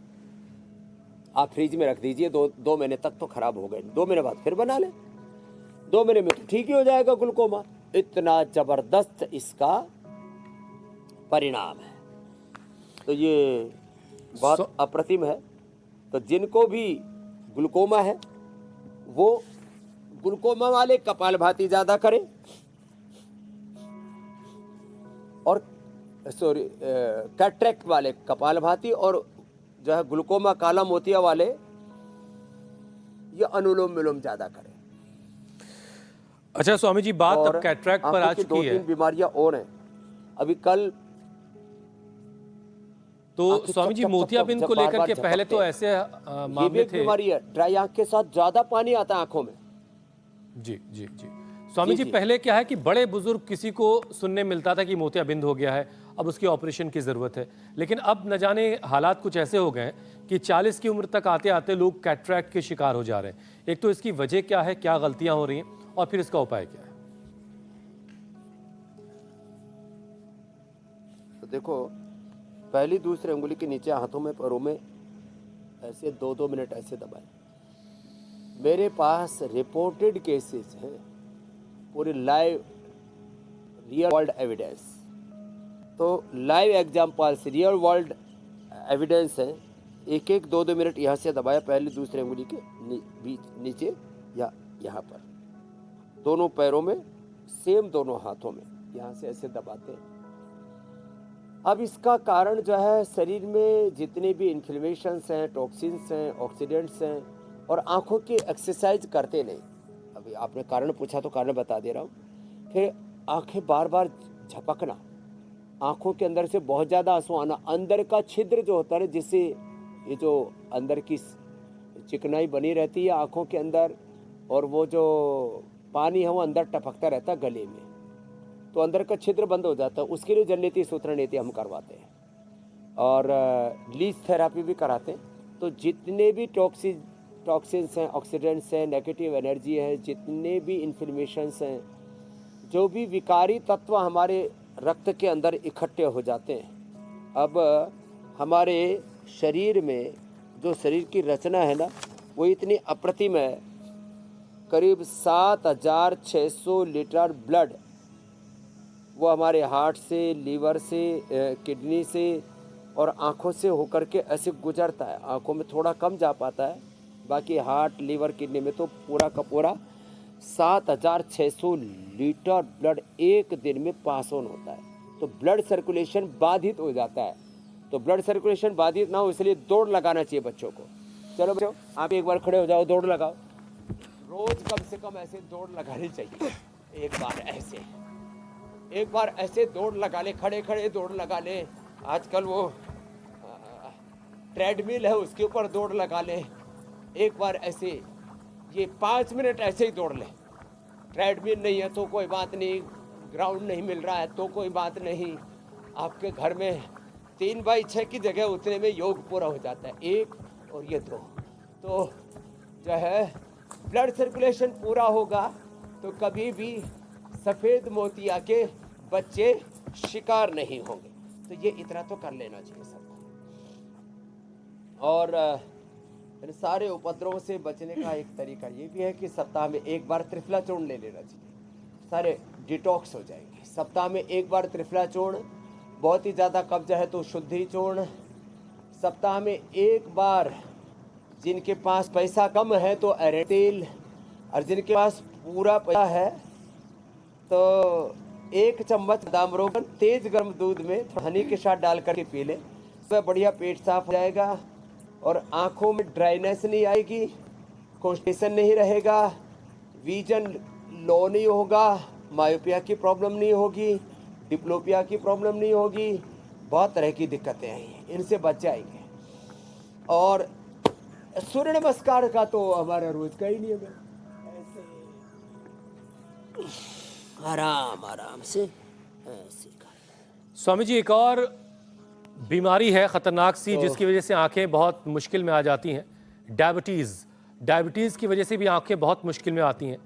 D: आप फ्रिज में रख दीजिए, 2 महीने तक तो खराब हो गए, 2 महीने बाद फिर बना लें, 2 महीने में तो ठीक ही हो जाएगा ग्लूकोमा। इतना जबरदस्त इसका परिणाम है, तो ये बहुत अप्रतिम है। तो जिनको भी ग्लूकोमा है वो ग्लूकोमा वाले कपालभाति ज्यादा करें, और कैटरेक्ट वाले कपालभाति, और जो है ग्लूकोमा काला मोतिया वाले ये अनुलोम विलोम ज्यादा करें।
A: अच्छा स्वामी जी, बात अब कैटरेक्ट पर आ चुकी है।
D: 2-3 बीमारियां और हैं अभी कल।
A: तो स्वामी जी, मोतियाबिंद को लेकर के पहले तो ऐसे मामले थे।
D: बीमारी है, ड्राई आंख के साथ ज्यादा पानी आता है आंखों में।
A: जी जी जी स्वामी जी, पहले क्या है कि बड़े बुजुर्ग किसी को सुनने मिलता था कि मोतियाबिंद हो गया है, अब उसकी ऑपरेशन की जरूरत है, लेकिन अब न जाने हालात कुछ ऐसे हो गए हैं कि 40 की उम्र तक आते आते लोग कैटरैक्ट के शिकार हो जा रहे हैं। एक तो इसकी वजह क्या है, क्या गलतियां हो रही हैं, और फिर इसका उपाय क्या है?
D: तो देखो, पहली दूसरी उंगली के नीचे हाथों में, पैरों में ऐसे 2-2 मिनट ऐसे दबाएं। मेरे पास रिपोर्टेड केसेस हैं, पूरी लाइव रियल वर्ल्ड एविडेंस। तो live examples, real world evidence है। 1-1, 2-2 मिनट यहाँ से दबाया, पहली दूसरी उंगली के बीच नीचे या यहाँ पर, दोनों पैरों में सेम, दोनों हाथों में यहाँ से ऐसे दबाते हैं। अब इसका कारण जो है, शरीर में जितने भी इन्फ्लेमेशंस हैं, टॉक्सिन्स हैं, ऑक्सीडेंट्स हैं, और आंखों की एक्सरसाइज करते नहीं। अभी आपने कारण पूछा तो कारण बता दे रहा हूँ। फिर आंखें बार बार झपकना, आंखों के अंदर से बहुत ज़्यादा आंसू आना, अंदर का छिद्र जो होता है, जिससे ये जो अंदर की चिकनाई बनी रहती है आंखों के अंदर, और वो जो पानी है वो अंदर टपकता रहता है गले में, तो अंदर का छिद्र बंद हो जाता है। उसके लिए जल नीति, सूत्र नीति हम करवाते हैं, और लीज थेरापी भी कराते हैं। तो जितने भी टॉक्सिन्स हैं, ऑक्सीडेंट्स हैं, नेगेटिव एनर्जी है, जितने भी इन्फ्लेमेशंस हैं, जो भी विकारी तत्व हमारे रक्त के अंदर इकट्ठे हो जाते हैं। अब हमारे शरीर में जो शरीर की रचना है ना, वो इतनी अप्रतिम है। करीब 7600 लीटर ब्लड वो हमारे हार्ट से, लीवर से, किडनी से और आँखों से होकर के ऐसे गुजरता है। आँखों में थोड़ा कम जा पाता है, बाकी हार्ट, लीवर, किडनी में तो पूरा का पूरा 7600 लीटर ब्लड एक दिन में पास ऑन होता है। तो ब्लड सर्कुलेशन बाधित हो जाता है। तो ब्लड सर्कुलेशन बाधित ना हो, इसलिए दौड़ लगाना चाहिए बच्चों को। चलो बच्चों, आप एक बार खड़े हो जाओ, दौड़ लगाओ। रोज कम से कम ऐसे दौड़ लगानी चाहिए। एक बार ऐसे दौड़ लगा ले, खड़े खड़े दौड़ लगा ले। आजकल वो ट्रेडमिल है, उसके ऊपर दौड़ लगा ले। एक बार ऐसे ये 5 मिनट ऐसे ही दौड़ ले। ट्रेडमिल नहीं है तो कोई बात नहीं, ग्राउंड नहीं मिल रहा है तो कोई बात नहीं, आपके घर में 3x6 की जगह उतने में योग पूरा हो जाता है। 1 और ये 2, तो जो है ब्लड सर्कुलेशन पूरा होगा तो कभी भी सफ़ेद मोतिया के बच्चे शिकार नहीं होंगे। तो ये इतना तो कर लेना चाहिए सबको। और इन सारे उपद्रवों से बचने का एक तरीका ये भी है कि सप्ताह में एक बार त्रिफला चूर्ण ले लेना चाहिए। सारे डिटॉक्स हो जाएंगे। सप्ताह में एक बार त्रिफला चूर्ण, बहुत ही ज़्यादा कब्ज है तो शुद्धि चूर्ण। सप्ताह में एक बार, जिनके पास पैसा कम है तो अरंडी तेल, और जिनके पास पूरा पैसा है तो 1 चम्मच बादाम रोगन तेज गर्म दूध में थोड़ा हनी के साथ डाल करके पी ले, उससे बढ़िया पेट साफ हो जाएगा और आँखों में ड्राइनेस नहीं आएगी, कॉन्स्टिपेशन नहीं रहेगा, विजन लो नहीं होगा, मायोपिया की प्रॉब्लम नहीं होगी, डिप्लोपिया की प्रॉब्लम नहीं होगी, बहुत तरह की दिक्कतें आई हैं, इनसे बच जाएंगे। और सूर्य नमस्कार का तो हमारा रोज का ही नियम है, ऐसे आराम आराम से ऐसे कर।
A: स्वामी जी, एक और बीमारी है खतरनाक सी जिसकी वजह से आंखें बहुत मुश्किल में आ जाती हैं, डायबिटीज़ की वजह से भी आंखें बहुत मुश्किल में आती हैं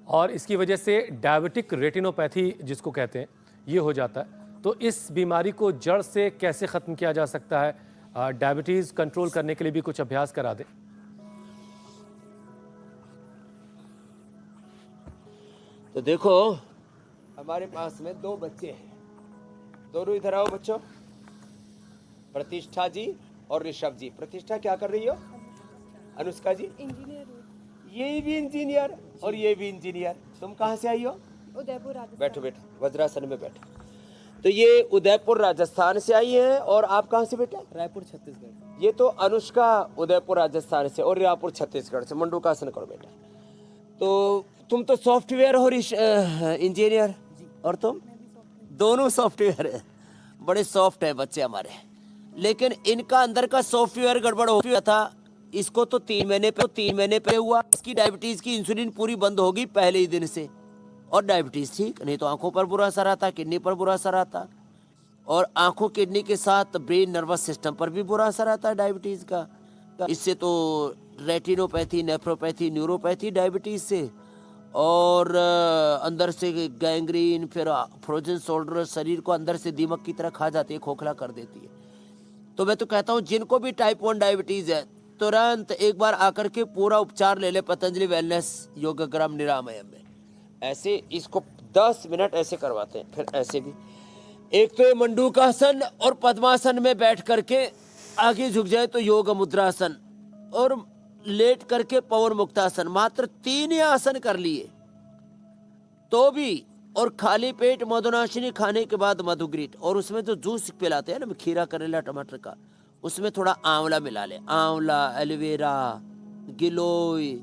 A: और इसकी वजह से डायबिटिक रेटिनोपैथी जिसको कहते हैं ये हो जाता है। तो इस बीमारी को जड़ से कैसे ख़त्म किया जा सकता है? डायबिटीज़ कंट्रोल करने के लिए भी कुछ अभ्यास करा दें।
D: तो देखो, हमारे पास में 2 बच्चे हैं, दोनों इधर आओ बच्चों, प्रतिष्ठा जी और ऋषभ जी। प्रतिष्ठा क्या कर रही हो? अनुष्का जी
E: इंजीनियर हूँ।
D: ये भी इंजीनियर और ये भी इंजीनियर। तुम कहाँ से आई हो?
E: उदयपुर राजस्थान।
D: बैठो बैठो, वज्रासन में बैठो। तो ये उदयपुर राजस्थान से आई है और आप कहाँ से बेटा?
F: रायपुर छत्तीसगढ़।
D: ये तो अनुष्का उदयपुर राजस्थान से और रायपुर छत्तीसगढ़ से। मंडूकासन करो बेटा। तो तुम तो सॉफ्टवेयर हो इंजीनियर, और तुम? दोनों सॉफ्टवेयर है, बड़े सॉफ्ट है बच्चे हमारे। लेकिन इनका अंदर का सॉफ्टवेयर गड़बड़ हो गया था। इसको तो 3 महीने पे हुआ। इसकी डायबिटीज की इंसुलिन पूरी बंद होगी पहले ही दिन से, और डायबिटीज ठीक, नहीं तो आंखों पर बुरा असर आता, किडनी पर बुरा असर आता, और आंखों किडनी के साथ ब्रेन नर्वस सिस्टम पर भी बुरा असर आता है डायबिटीज का। इससे तो रेटिनोपैथी, नेफ्रोपैथी, न्यूरोपैथी डायबिटीज से, और अंदर से गैंग्रीन, फिर फ्रोजन शोल्डर, शरीर को अंदर से दीमक की तरह खा जाती है, खोखला कर देती है। तो मैं तो कहता हूँ जिनको भी टाइप 1 डायबिटीज है तुरंत एक बार आकर के पूरा उपचार ले ले पतंजलि वेलनेस योगग्राम निरामयम में। ऐसे इसको 10 मिनट ऐसे करवाते हैं, फिर ऐसे भी। एक तो ये मंडूकासन और पद्मासन में बैठ करके आगे झुक जाए तो योग मुद्रासन, और लेट करके पवन मुक्तासन। मात्र 3 ही आसन कर लिए तो भी, और खाली पेट मधुनाशिनी खाने के बाद मधुग्रीट, और उसमें जो जूस पिलाते हैं ना खीरा, करेला, टमाटर का, उसमें थोड़ा आंवला मिला ले, आंवला, एलोवेरा, गिलोय,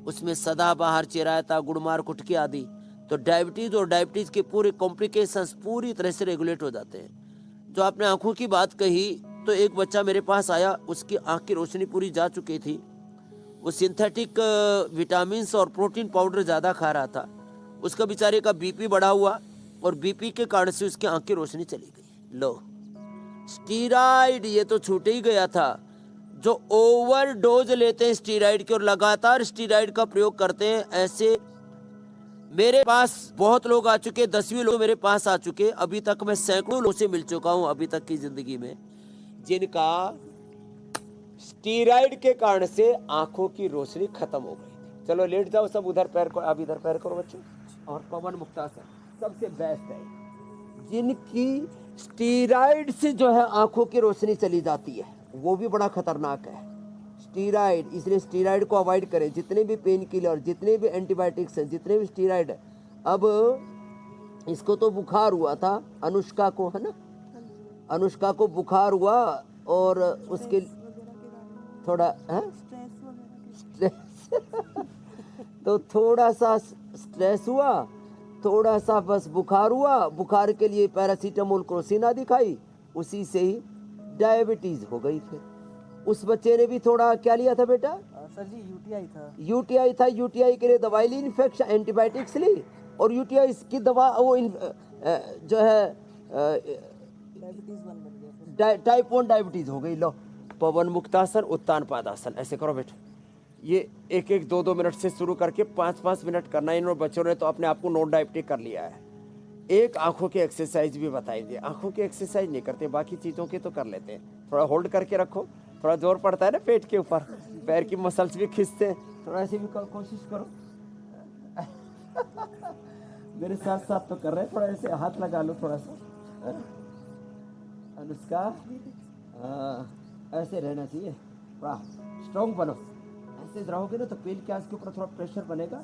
D: उसमें सदाबहार, चिरायता, गुड़मार, कुटकी आदि। तो डायबिटीज और डायबिटीज के पूरे कॉम्प्लिकेशंस पूरी तरह से रेगुलेट हो जाते हैं। जो आपने आंखों की बात कही, तो एक बच्चा मेरे पास आया, उसकी आंख की रोशनी पूरी जा चुकी थी। वो सिंथेटिक विटामिन और प्रोटीन पाउडर ज़्यादा खा रहा था। उसका बेचारे का बीपी बढ़ा हुआ, और बीपी के कारण से उसकी आंख की रोशनी चली गई। लो, स्टीराइड ये तो छूट ही गया था। जो ओवर डोज लेते हैं स्टीराइड के और लगातार स्टीराइड का प्रयोग करते हैं, ऐसे मेरे पास बहुत लोग आ चुके, 10वीं लोग मेरे पास आ चुके। अभी तक मैं सैकड़ों लोगों से मिल चुका हूं अभी तक की जिंदगी में, जिनका स्टीराइड के कारण से आंखों की रोशनी खत्म हो गई थी। चलो लेट जाओ सब, उधर पैर को, अब इधर पैर करो बच्चों, और पवन मुक्तासन सबसे बेस्ट है। जिनकी स्टीराइड से जो है आंखों की रोशनी चली जाती है, वो भी बड़ा खतरनाक है स्टीराइड। इसलिए स्टीराइड को अवॉइड करें। जितने भी पेन किलर, जितने भी एंटीबायोटिक्स हैं, जितने भी स्टीराइड है। अब इसको तो बुखार हुआ था, अनुष्का को, है ना, अनुष्का को बुखार हुआ, और उसके थोड़ा स्ट्रेस तो थोड़ा सा स्ट्रेस हुआ, थोड़ा सा बस बुखार हुआ। बुखार के लिए पैरासीटामोल, क्रोसिन आदि खाई, उसी से ही डायबिटीज हो गई। फिर उस बच्चे ने भी थोड़ा क्या लिया था बेटा?
F: सर जी यूटीआई था। यूटीआई के लिए दवाई ली, इन्फेक्शन, एंटीबायोटिक्स ली, और यूटीआई की दवा वो जो है डायबिटीज 1 बन गया, टाइप 1 डायबिटीज हो गई। लो, पवन मुक्तासन, उत्तान पादासन, ऐसे करो बेटा। ये 1-1, 2-2 मिनट से शुरू करके 5-5 मिनट करना। इन बच्चों ने तो अपने आप को नॉन डायबिटिक कर लिया है। एक आंखों की एक्सरसाइज भी बताएंगे। आंखों की एक्सरसाइज नहीं करते, बाकी चीज़ों की तो कर लेते हैं। थोड़ा होल्ड करके रखो, थोड़ा जोर पड़ता है ना पेट के ऊपर, पैर की मसल्स भी खींचते हैं, थोड़ा ऐसे भी कोशिश करो। मेरे साथ साथ तो कर रहे हैं, थोड़ा ऐसे हाथ लगा लो थोड़ा सा। अनुष्का, ऐसे रहना चाहिए, थोड़ा स्ट्रॉन्ग बनो। ऐसे रहोगे ना तो पेन के आज के ऊपर थोड़ा प्रेशर बनेगा,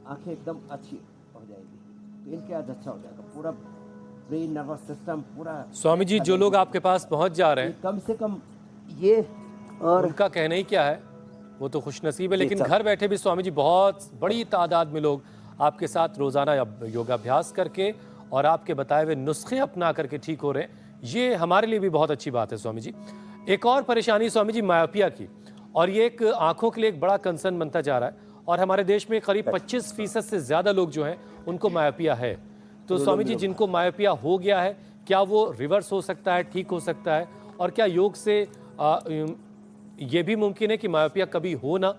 F: आंखें एकदम अच्छी हो जाएगी, पेन के आज अच्छा हो जाएगा, पूरा ब्रेन नर्वस सिस्टम पूरा।
A: स्वामी जी, जो लोग आपके पास पहुंच जा रहे हैं
F: कम से कम ये, और
A: उनका कहना ही क्या है, वो तो खुशनसीब है। लेकिन
F: जी,
A: घर बैठे भी स्वामी जी बहुत बड़ी तादाद में लोग आपके साथ रोजाना योगाभ्यास करके और आपके बताए हुए नुस्खे अपना करके ठीक हो रहे हैं। ये हमारे लिए भी बहुत अच्छी बात है स्वामी जी। एक और परेशानी स्वामी जी मायोपिया की, और ये एक आंखों के लिए एक बड़ा कंसर्न बनता जा रहा है, और हमारे देश में करीब 25% से ज्यादा लोग जो हैं उनको मायोपिया है। तो स्वामी जी, जिनको मायोपिया हो गया है, क्या वो रिवर्स हो सकता है, ठीक हो सकता है, और क्या योग से ये भी मुमकिन है कि मायोपिया कभी हो ना?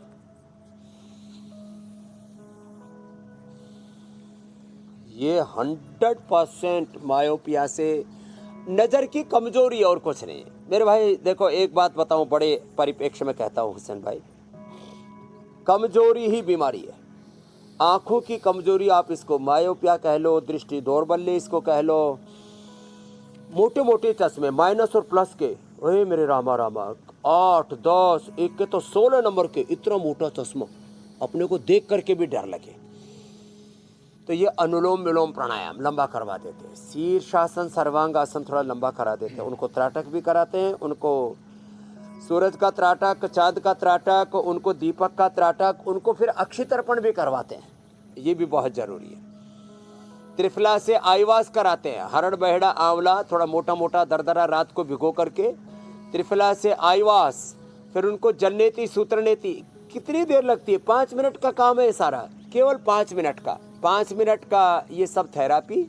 D: ये 100% मायोपिया से नज़र की कमजोरी और कुछ नहीं है मेरे भाई। देखो एक बात बताऊं, बड़े परिप्रेक्ष्य में कहता हूं हुसैन भाई, कमजोरी ही बीमारी है। आंखों की कमजोरी, आप इसको मायोपिया कह लो, दृष्टि दौर्बल्य इसको कह लो, मोटे मोटे चश्मे माइनस और प्लस के, ओए मेरे रामा रामा, 8, 10, एक के तो 16 नंबर के, इतना मोटा चश्मा अपने को देख करके भी डर लगे। तो ये अनुलोम विलोम प्राणायाम लंबा करवा देते हैं, शीर्षासन सर्वांगासन थोड़ा लंबा करा देते हैं, उनको त्राटक भी कराते हैं, उनको सूरज का त्राटक, चांद का त्राटक, उनको दीपक का त्राटक, उनको फिर अक्षि तर्पण भी करवाते हैं, ये भी बहुत जरूरी है। त्रिफला से आईवास कराते हैं, हरड़ बहेड़ा आंवला थोड़ा मोटा मोटा दरदरा रात को भिगो करके, त्रिफला से आईवास, फिर उनको जलनेती सूत्रनेती। कितनी देर लगती है? 5 मिनट का काम है सारा, केवल 5 मिनट का, 5 मिनट का ये सब थेरापी।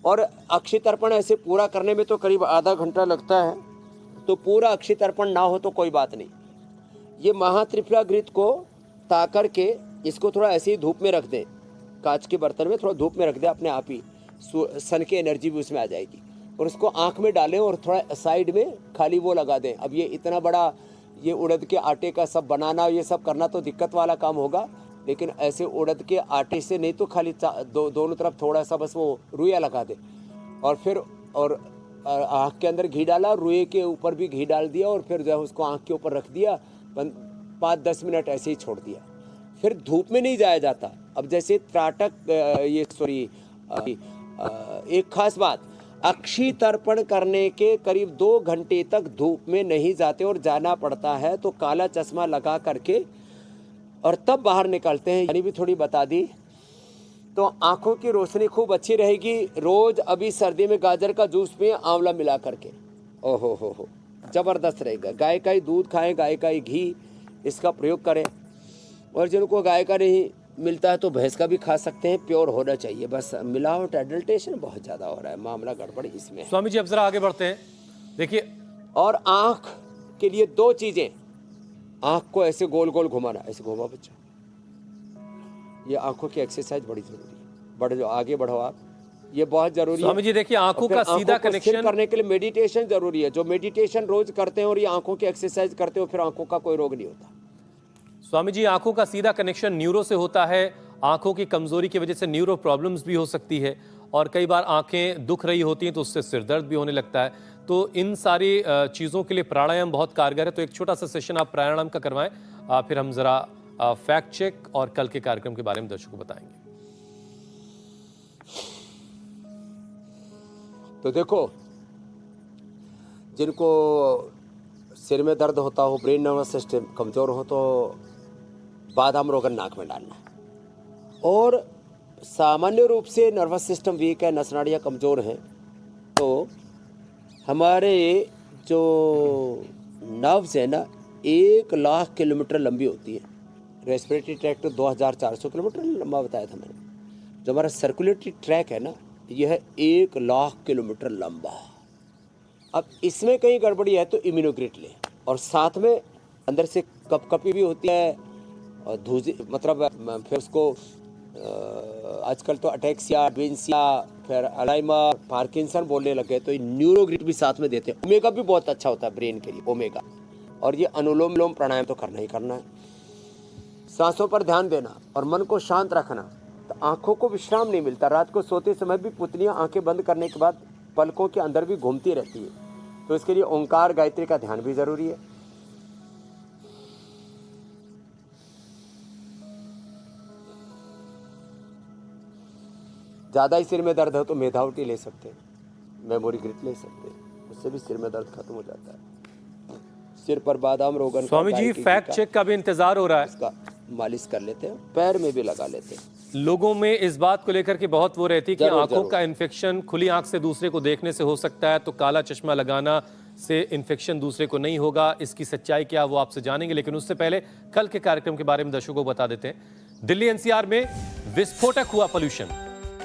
D: और अक्षि तर्पण ऐसे पूरा करने में तो करीब आधा घंटा लगता है, तो पूरा अक्षि तर्पण ना हो तो कोई बात नहीं। ये महात्रिफला घृत को ताकर के इसको थोड़ा ऐसे ही धूप में रख दें, कांच के बर्तन में थोड़ा धूप में रख दें, अपने आप ही सन की एनर्जी भी उसमें आ जाएगी। और उसको आँख में डालें और थोड़ा साइड में खाली वो लगा दें। अब ये इतना बड़ा ये उड़द के आटे का सब बनाना, ये सब करना तो दिक्कत वाला काम होगा, लेकिन ऐसे उड़द के आटे से नहीं तो खाली दोनों तरफ थोड़ा सा बस वो रुइया लगा दे, और फिर और आँख के अंदर घी डाला, रुए के ऊपर भी घी डाल दिया, और फिर जो है उसको आँख के ऊपर रख दिया, 5-10 मिनट ऐसे ही छोड़ दिया। फिर धूप में नहीं जाया जाता। अब जैसे त्राटक, ये सॉरी, एक खास बात, अक्षि तर्पण करने के करीब 2 घंटे तक धूप में नहीं जाते, और जाना पड़ता है तो काला चश्मा लगा करके और तब बाहर निकलते हैं। यानी भी थोड़ी बता दी तो आंखों की रोशनी खूब अच्छी रहेगी। रोज अभी सर्दी में गाजर का जूस पिए आंवला मिला करके, ओहो हो जबरदस्त रहेगा। गाय का ही दूध खाएं, गाय का ही घी, इसका प्रयोग करें। और जिनको गाय का नहीं मिलता है तो भैंस का भी खा सकते हैं, प्योर होना चाहिए। बस मिलावट, एडल्ट्रेशन बहुत ज़्यादा हो रहा है, मामला गड़बड़ इसमें।
A: स्वामी जी अब जरा आगे बढ़ते हैं, देखिए।
D: और आँख के लिए 2 चीज़ें, आँख को ऐसे गोल गोल घुमाना, ऐसे घुमा बच्चा, ये आँखों की एक्सरसाइज बड़ी जरूरी है। बढ़ जाओ, आगे बढ़ो आप, ये बहुत जरूरी है।
A: स्वामी जी देखिए, आंखों का सीधा कनेक्शन
D: करने के लिए मेडिटेशन जरूरी है। जो मेडिटेशन रोज करते हैं और ये आंखों की एक्सरसाइज करते हो, फिर आंखों का कोई रोग नहीं होता।
A: स्वामी जी, आंखों का सीधा कनेक्शन न्यूरो से होता है। आंखों की कमजोरी की वजह से न्यूरो प्रॉब्लम्स भी हो सकती है, और कई बार आंखें दुख रही होती हैं तो उससे सिर दर्द भी होने लगता है। तो इन सारी चीज़ों के लिए प्राणायाम बहुत कारगर है। तो एक छोटा सा सेशन आप प्राणायाम का करवाएं, फिर हम जरा फैक्ट चेक और कल के कार्यक्रम के बारे में दर्शकों को बताएंगे।
D: तो देखो, जिनको सिर में दर्द होता हो, ब्रेन नर्वस सिस्टम कमज़ोर हो, तो बादाम रोगन नाक में डालना। और सामान्य रूप से नर्वस सिस्टम वीक है, नस नाड़ियाँ कमज़ोर हैं, तो हमारे जो नर्व्स है ना 1,00,000 किलोमीटर लंबी होती है। रेस्पिरेटरी ट्रैक तो 2,400 किलोमीटर लंबा बताया था मैंने। जो हमारा सर्कुलेटरी ट्रैक है ना, यह है 1,00,000 किलोमीटर लंबा। अब इसमें कहीं गड़बड़ी है तो इम्यूनोग्रिड ले, और साथ में अंदर से कपकपी भी होती है, और धूजी, मतलब फिर उसको आजकल तो अटैक्सिया, डिमेंशिया, फिर अल्जाइमर, पार्किंसन बोलने लगे, तो न्यूरोग्रिड भी साथ में देते हैं। ओमेगा भी बहुत अच्छा होता है ब्रेन के लिए, ओमेगा। और ये अनुलोम विलोम प्राणायाम तो करना ही करना है। सांसों पर ध्यान देना और मन को शांत रखना। तो
F: आंखों को विश्राम नहीं मिलता। रात को सोते समय भी पुतलियां आंखें बंद करने के बाद पलकों के अंदर भी घूमती रहती है, तो इसके लिए ओंकार गायत्री का ध्यान भी जरूरी है। ज़्यादा ही सिर में दर्द हो तो मेधावटी ले सकते हैं, मेमोरी ग्रिट ले सकते हैं, उससे भी सिर में दर्द खत्म हो जाता है। सिर पर बादाम रोगन
A: स्वामी जी फैक्ट चेक का भी इंतजार हो रहा है,
F: इसका मालिश कर लेते हैं, पैर में भी लगा लेते हैं।
A: लोगों में इस बात को लेकर के बहुत वो रहती है कि
F: जरूर,
A: आंखों
F: जरूर।
A: का इन्फेक्शन खुली आंख से दूसरे को देखने से हो सकता है, तो काला चश्मा लगाना से इन्फेक्शन दूसरे को नहीं होगा। इसकी सच्चाई क्या वो आपसे जानेंगे, लेकिन उससे पहले कल के कार्यक्रम के बारे में दर्शकों को बता देते हैं। दिल्ली एनसीआर में विस्फोटक हुआ पोल्यूशन,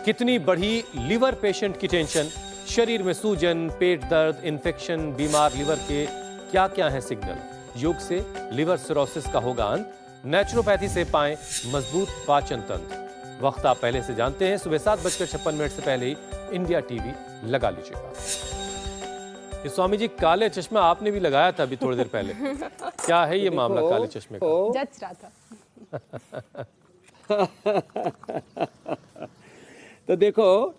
A: कितनी बढ़ी लिवर पेशेंट की टेंशन, शरीर में सूजन, पेट दर्द, इन्फेक्शन, बीमार लिवर के क्या क्या है सिग्नल। योग से लिवर सिरोसिस का होगा अंत, नेचुरोपैथी से पाएं मजबूत पाचन तंत्र। वक्त आप पहले से जानते हैं, सुबह 7:56 से पहले ही इंडिया टीवी लगा लीजिएगा। ये स्वामी जी काले चश्मा आपने भी लगाया था अभी थोड़ी देर पहले, क्या है ये मामला काले चश्मे का?
B: जच रहा था।
F: तो देखो,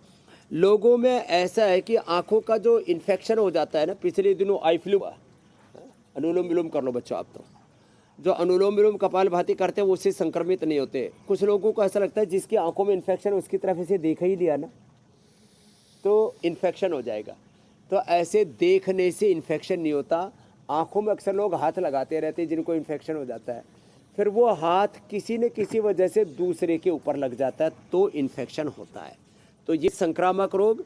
F: लोगों में ऐसा है कि आंखों का जो इन्फेक्शन हो जाता है ना, पिछले दिनों आई फ्लू, अनुलोम विलोम कर लो बच्चों आप, तो जो अनुलोम विलोम कपालभाति करते हैं वो उससे संक्रमित नहीं होते। कुछ लोगों को ऐसा लगता है जिसकी आंखों में इन्फेक्शन है उसकी तरफ ऐसे देख ही लिया ना तो इन्फेक्शन हो जाएगा, तो ऐसे देखने से इन्फेक्शन नहीं होता। आंखों में अक्सर लोग हाथ लगाते रहते हैं जिनको इन्फेक्शन हो जाता है, फिर वो हाथ किसी न किसी वजह से दूसरे के ऊपर लग जाता है तो इन्फेक्शन होता है। तो ये संक्रामक रोग,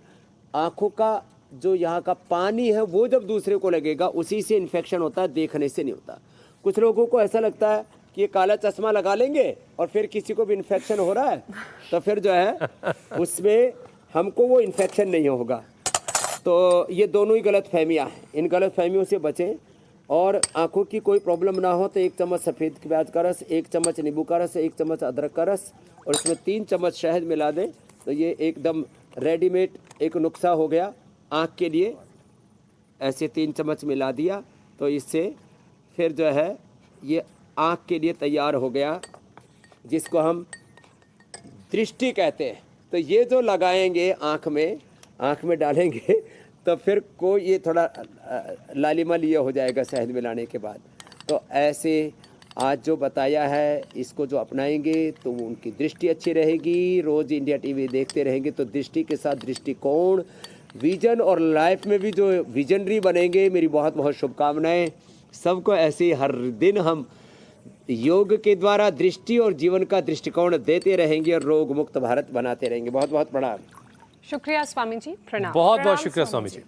F: आंखों का जो यहाँ का पानी है वो जब दूसरे को लगेगा उसी से इन्फेक्शन होता है, देखने से नहीं होता। कुछ लोगों को ऐसा लगता है कि ये काला चश्मा लगा लेंगे और फिर किसी को भी इन्फेक्शन हो रहा है तो फिर जो है उसमें हमको वो इन्फेक्शन नहीं होगा। तो ये दोनों ही गलत फहमियाँ हैं, इन गलत फहमियों से बचें। और आंखों की कोई प्रॉब्लम ना हो तो 1 चम्मच सफ़ेद प्याज का रस, 1 चम्मच नींबू का रस, 1 चम्मच अदरक का रस और इसमें 3 चम्मच शहद मिला दें, तो ये एकदम रेडीमेड एक नुस्खा हो गया आँख के लिए। ऐसे 3 चम्मच मिला दिया तो इससे फिर जो है ये आँख के लिए तैयार हो गया, जिसको हम दृष्टि कहते हैं। तो ये जो लगाएंगे आँख में डालेंगे तो फिर कोई ये थोड़ा लालिमा लिया हो जाएगा शहद मिलाने के बाद। तो ऐसे आज जो बताया है इसको जो अपनाएंगे तो उनकी दृष्टि अच्छी रहेगी। रोज़ इंडिया टीवी देखते रहेंगे तो दृष्टि के साथ दृष्टिकोण, विजन और लाइफ में भी जो विजनरी बनेंगे। मेरी बहुत बहुत शुभकामनाएं सबको। ऐसे हर दिन हम योग के द्वारा दृष्टि और जीवन का दृष्टिकोण देते रहेंगे और रोग मुक्त भारत बनाते रहेंगे। बहुत बहुत प्रणाम।
B: शुक्रिया स्वामी जी, प्रणाम।
A: बहुत बहुत शुक्रिया स्वामी जी।